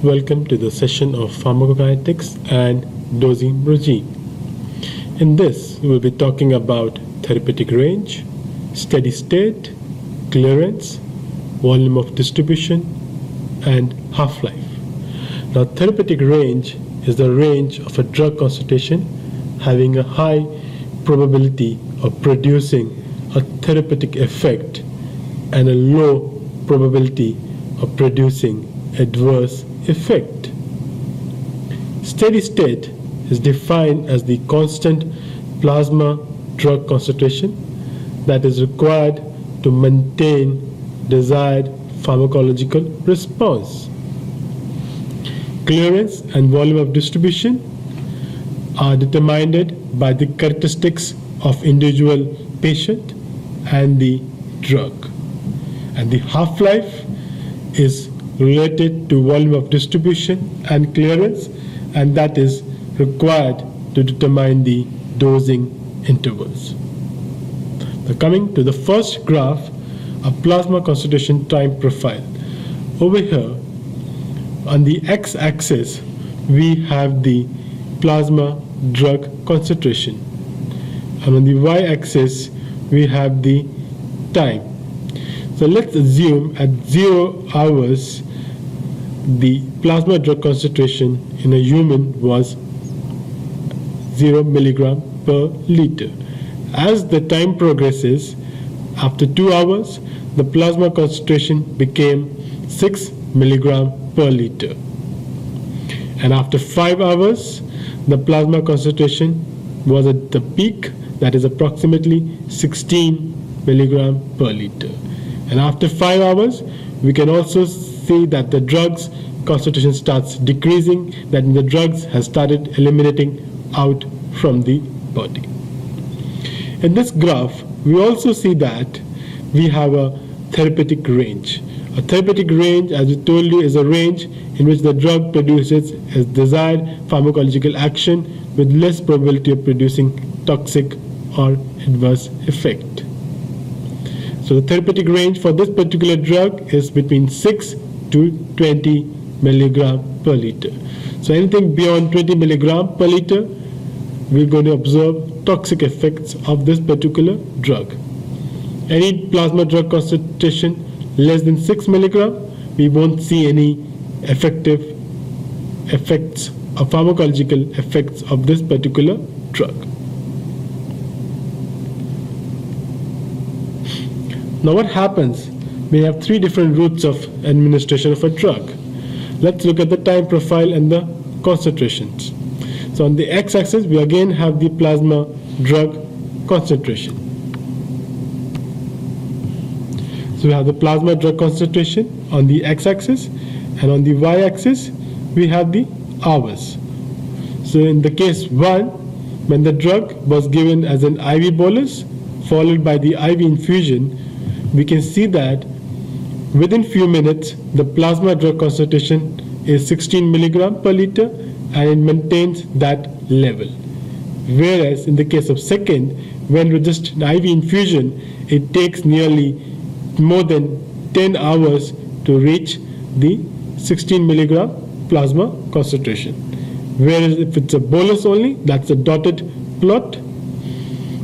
welcome to the session of pharmacokinetics and dosing regime. In this, we will be talking about therapeutic range, steady state, clearance, volume of distribution, and half-life. Now, therapeutic range is the range of a drug concentration having a high probability of producing a therapeutic effect and a low probability of producing adverse effect. Steady state is defined as the constant plasma drug concentration that is required to maintain desired pharmacological response. Clearance and volume of distribution are determined by the characteristics of individual patient and the drug. And the half-life is related to volume of distribution and clearance, and that is required to determine the dosing intervals. Now, coming to the first graph, a plasma concentration time profile. Over here, on the x-axis, we have the plasma drug concentration, and on the y-axis, we have the time. So let's assume at 0 hours, the plasma drug concentration in a human was 0 milligram per liter. As the time progresses, after 2 hours, the plasma concentration became 6 milligram per liter. And after 5 hours, the plasma concentration was at the peak, that is approximately 16 milligram per liter. And after 5 hours, we can also see that the drug's concentration starts decreasing, that the drugs has started eliminating out from the body. In this graph, we also see that we have a therapeutic range. A therapeutic range, as we told you, is a range in which the drug produces its desired pharmacological action with less probability of producing toxic or adverse effect. So the therapeutic range for this particular drug is between 6 to 20 milligram per liter. So anything beyond 20 milligram per liter, we're going to observe toxic effects of this particular drug. Any plasma drug concentration less than 6 milligram, we won't see any effective effects or pharmacological effects of this particular drug. Now what happens? We have 3 different routes of administration of a drug. Let's look at the time profile and the concentrations. So on the x-axis, we again have the plasma drug concentration. So we have the plasma drug concentration on the x-axis, and on the y-axis, we have the hours. So in the case 1, when the drug was given as an IV bolus, followed by the IV infusion, we can see that within few minutes, the plasma drug concentration is 16 milligram per liter, and it maintains that level. Whereas in the case of second, when with just an IV infusion, it takes nearly more than 10 hours to reach the 16 milligram plasma concentration. Whereas if it's a bolus only, that's a dotted plot.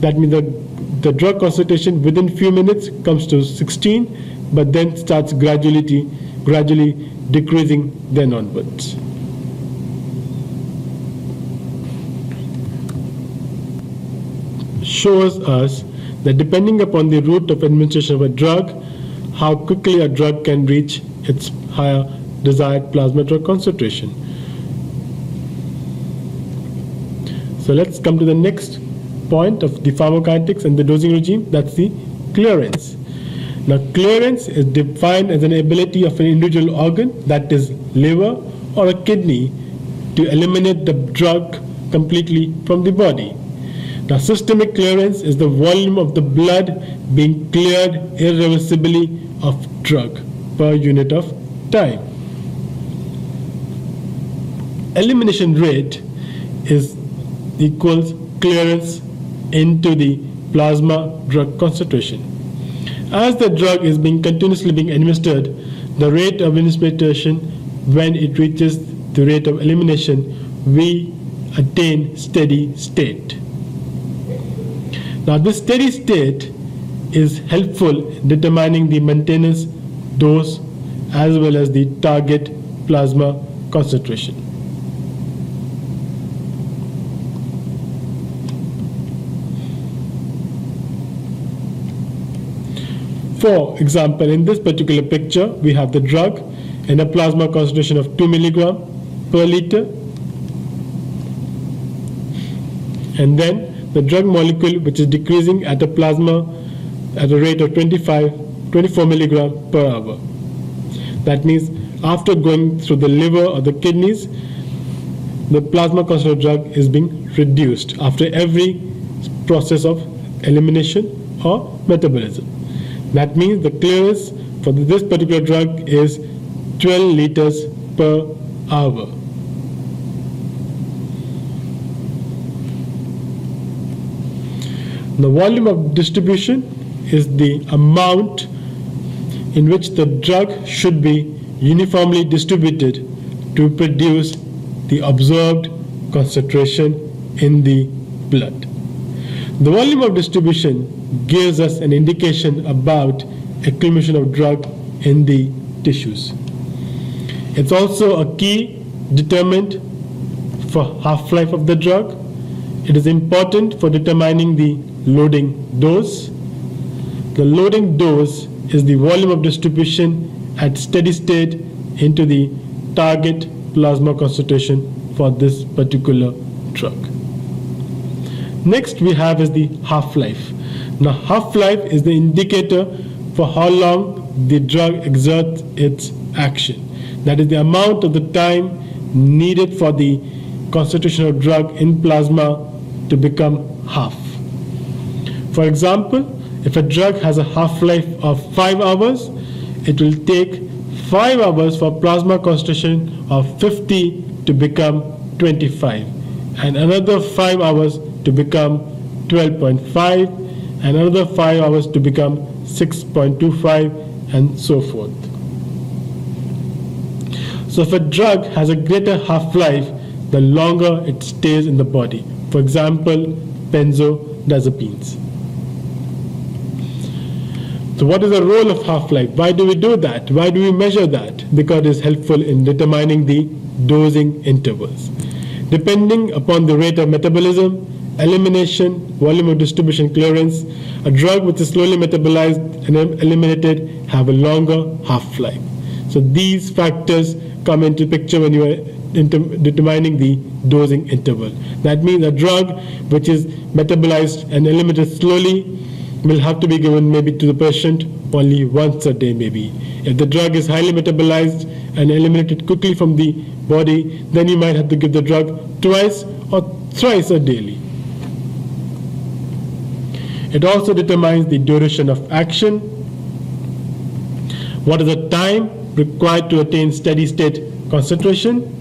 That means the drug concentration within few minutes comes to 16, but then starts gradually decreasing then onwards. Shows us that depending upon the route of administration of a drug, how quickly a drug can reach its higher desired plasma drug concentration. So let's come to the next point of the pharmacokinetics and the dosing regime, that's the clearance. Now, clearance is defined as an ability of an individual organ, that is liver or a kidney, to eliminate the drug completely from the body. Now, systemic clearance is the volume of the blood being cleared irreversibly of drug per unit of time. Elimination rate is equals clearance into the plasma drug concentration. As the drug is continuously being administered, the rate of administration when it reaches the rate of elimination, we attain steady state. Now this steady state is helpful in determining the maintenance dose as well as the target plasma concentration. For example, in this particular picture, we have the drug in a plasma concentration of 2 milligram per liter, and then the drug molecule which is decreasing at a plasma at a rate of 24 milligram per hour. That means after going through the liver or the kidneys, the plasma concentration of drug is being reduced after every process of elimination or metabolism. That means the clearance for this particular drug is 12 liters per hour. The volume of distribution is the amount in which the drug should be uniformly distributed to produce the observed concentration in the blood. The volume of distribution gives us an indication about accumulation of drug in the tissues. It's also a key determinant for half-life of the drug. It is important for determining the loading dose. The loading dose is the volume of distribution at steady state into the target plasma concentration for this particular drug. Next we have is the half-life. Now half-life is the indicator for how long the drug exerts its action. That is the amount of the time needed for the concentration of drug in plasma to become half. For example, if a drug has a half-life of 5 hours, it will take 5 hours for plasma concentration of 50 to become 25, and another 5 hours to become 12.5, and another 5 hours to become 6.25, and so forth. So if a drug has a greater half-life, the longer it stays in the body. For example, benzodiazepines. So what is the role of half-life? Why do we do that? Why do we measure that? Because it is helpful in determining the dosing intervals. Depending upon the rate of metabolism, elimination, volume of distribution, clearance, a drug which is slowly metabolized and eliminated have a longer half-life. So these factors come into picture when you are determining the dosing interval. That means a drug which is metabolized and eliminated slowly will have to be given maybe to the patient only once a day maybe. If the drug is highly metabolized and eliminated quickly from the body, then you might have to give the drug twice or thrice a daily. It also determines the duration of action. What is the time required to attain steady state concentration?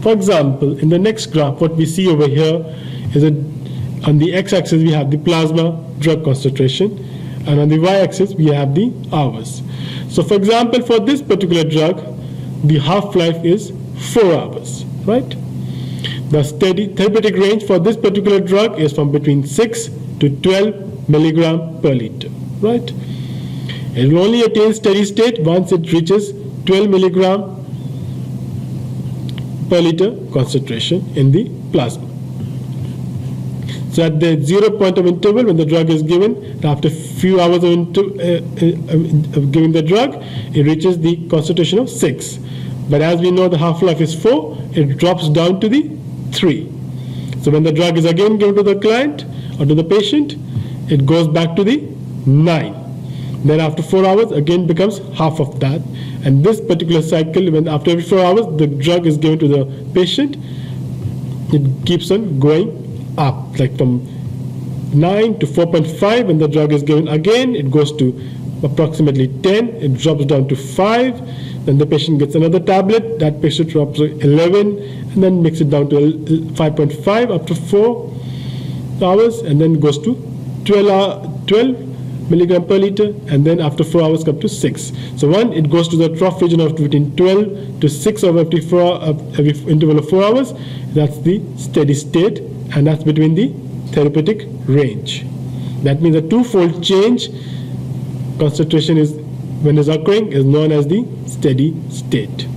For example, in the next graph, what we see over here is on the x-axis we have the plasma drug concentration, and on the y-axis we have the hours. So for example, for this particular drug, the half-life is 4 hours, right? The steady therapeutic range for this particular drug is from between 6 to 12 milligram per liter, right? It will only attain steady state once it reaches 12 milligram per liter concentration in the plasma. So at the 0 point of interval when the drug is given, after a few hours of giving the drug, it reaches the concentration of 6. But as we know the half-life is 4, it drops down to the 3. So when the drug is again given to the client or to the patient, it goes back to the 9. Then after 4 hours again becomes half of that, and this particular cycle, when after every 4 hours the drug is given to the patient, it keeps on going up, like from 9 to 4.5. When the drug is given again, it goes to approximately 10, it drops down to 5, then the patient gets another tablet, that patient drops to 11, and then makes it down to 5.5 after 4 hours, and then goes to 12, milligram per liter, and then after 4 hours come to 6. So it goes to the trough region of between 12 to 6 over every interval of 4 hours. That's the steady state, and that's between the therapeutic range. That means a twofold change concentration is when is occurring is known as the steady state.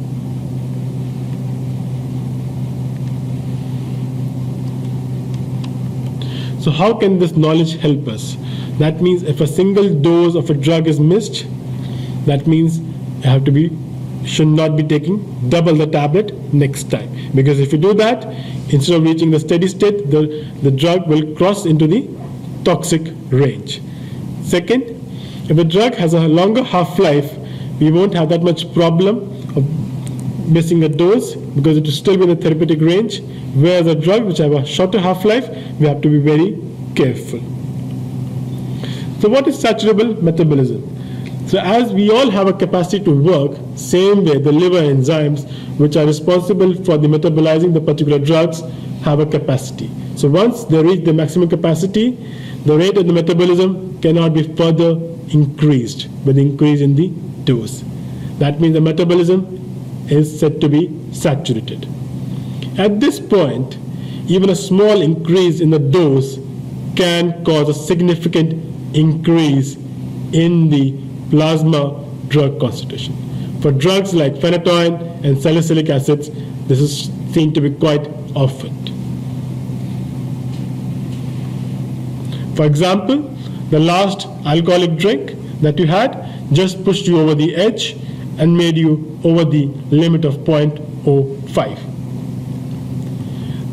So how can this knowledge help us? That means if a single dose of a drug is missed, that means should not be taking double the tablet next time. Because if you do that, instead of reaching the steady state, the drug will cross into the toxic range. Second, if a drug has a longer half-life, we won't have that much problem of missing a dose because it will still be in the therapeutic range. Whereas a drug which have a shorter half-life, we have to be very careful. So what is saturable metabolism? So as we all have a capacity to work, same way the liver enzymes which are responsible for the metabolizing the particular drugs have a capacity. So once they reach the maximum capacity, the rate of the metabolism cannot be further increased with increase in the dose. That means the metabolism is said to be saturated. At this point, even a small increase in the dose can cause a significant increase in the plasma drug concentration. For drugs like phenytoin and salicylic acids, this is seen to be quite often. For example, the last alcoholic drink that you had just pushed you over the edge and made you over the limit of 0.05.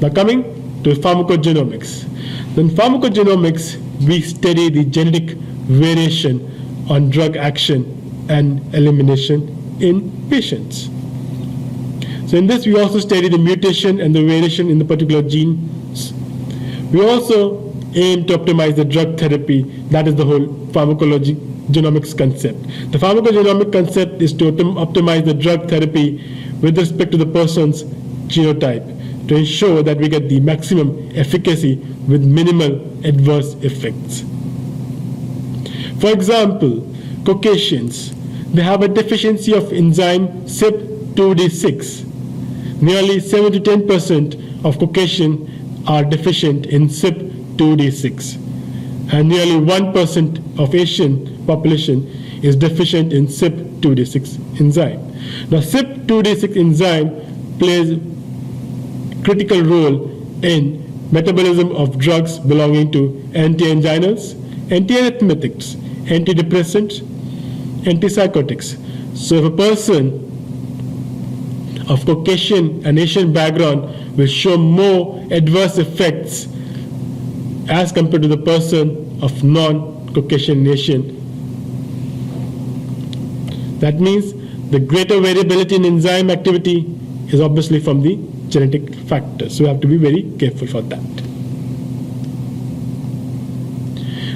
Now coming to pharmacogenomics. In pharmacogenomics, we study the genetic variation on drug action and elimination in patients. So in this, we also study the mutation and the variation in the particular genes. We also aim to optimize the drug therapy. That is the whole pharmacology genomics concept. The pharmacogenomic concept is to optimize the drug therapy with respect to the person's genotype to ensure that we get the maximum efficacy with minimal adverse effects. For example, Caucasians, they have a deficiency of enzyme CYP2D6. Nearly 7 to 10% of Caucasians are deficient in CYP2D6, and nearly 1% of Asian population is deficient in CYP2D6 enzyme. Now, CYP2D6 enzyme plays a critical role in metabolism of drugs belonging to anti-anginals, anti-arrhythmetics, antidepressants, antipsychotics. So if a person of Caucasian and Asian background will show more adverse effects as compared to the person of non-Caucasian Asian. That means the greater variability in enzyme activity is obviously from the genetic factors. So we have to be very careful for that.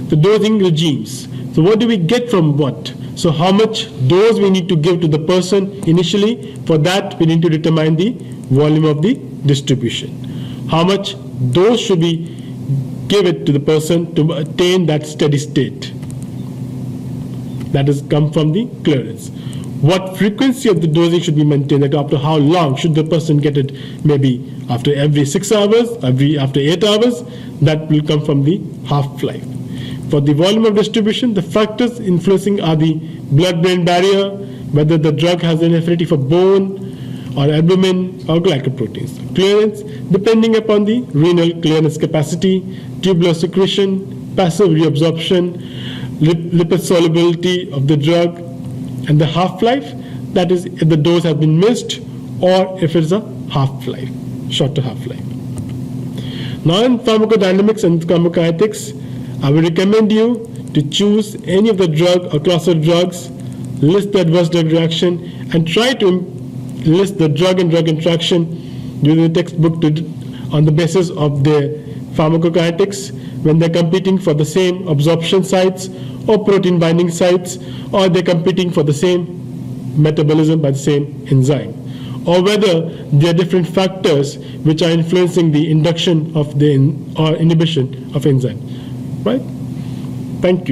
The dosing regimes. So what do we get from what? So how much dose we need to give to the person initially? For that, we need to determine the volume of the distribution. How much dose should we give it to the person to attain that steady state? That has come from the clearance. What frequency of the dosing should be maintained? Like after how long should the person get it? Maybe after every 6 hours, after 8 hours? That will come from the half-life. For the volume of distribution, the factors influencing are the blood-brain barrier, whether the drug has an affinity for bone or albumin or glycoproteins. Clearance, depending upon the renal clearance capacity, tubular secretion, passive reabsorption, lipid solubility of the drug, and the half-life, that is if the dose has been missed or if it's a half-life, shorter half-life. Now in pharmacodynamics and pharmacokinetics, I will recommend you to choose any of the drug or class of drugs, list the adverse drug reaction, and try to list the drug and drug interaction using the textbook on the basis of their pharmacokinetics when they're competing for the same absorption sites or protein binding sites, or they're competing for the same metabolism by the same enzyme, or whether there are different factors which are influencing the induction of or inhibition of enzyme. Right? Thank you.